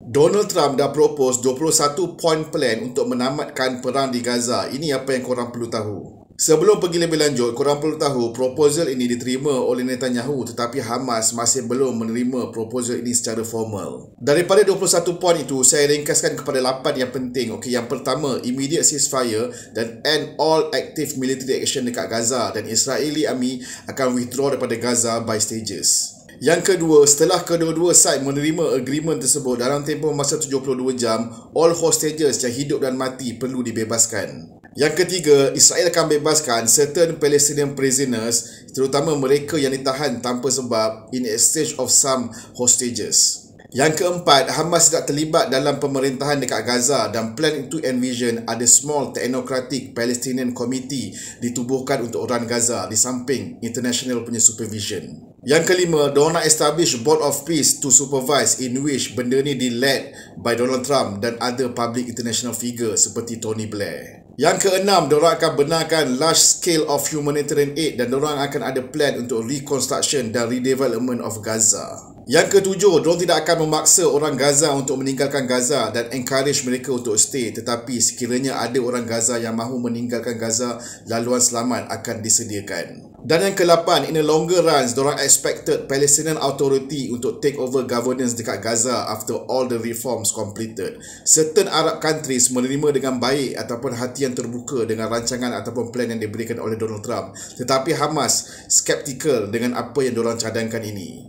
Donald Trump dah propose 21 point plan untuk menamatkan perang di Gaza. Ini apa yang korang perlu tahu. Sebelum pergi lebih lanjut, korang perlu tahu proposal ini diterima oleh Netanyahu, tetapi Hamas masih belum menerima proposal ini secara formal. Daripada 21 point itu, saya ringkaskan kepada 8 yang penting. Okey, yang pertama, immediate ceasefire dan end all active military action dekat Gaza, dan Israeli Army akan withdraw daripada Gaza by stages. Yang kedua, setelah kedua-dua side menerima agreement tersebut dalam tempoh masa 72 jam, all hostages yang hidup dan mati perlu dibebaskan. Yang ketiga, Israel akan bebaskan certain Palestinian prisoners, terutama mereka yang ditahan tanpa sebab, in exchange of some hostages. Yang keempat, Hamas tidak terlibat dalam pemerintahan dekat Gaza dan plan itu envision ada small technocratic Palestinian committee ditubuhkan untuk orang Gaza di samping international punya supervision. Yang kelima, diorang nak establish Board of Peace to supervise, in which benda ni di-led by Donald Trump dan other public international figure seperti Tony Blair. Yang keenam, diorang akan benarkan large scale of humanitarian aid dan diorang akan ada plan untuk reconstruction dan redevelopment of Gaza. Yang ketujuh, diorang tidak akan memaksa orang Gaza untuk meninggalkan Gaza dan encourage mereka untuk stay, tetapi sekiranya ada orang Gaza yang mahu meninggalkan Gaza, laluan selamat akan disediakan. Dan yang ke-8, in a longer runs, diorang expected Palestinian Authority untuk take over governance dekat Gaza after all the reforms completed. Certain Arab countries menerima dengan baik ataupun hati yang terbuka dengan rancangan ataupun plan yang diberikan oleh Donald Trump. Tetapi Hamas skeptical dengan apa yang diorang cadangkan ini.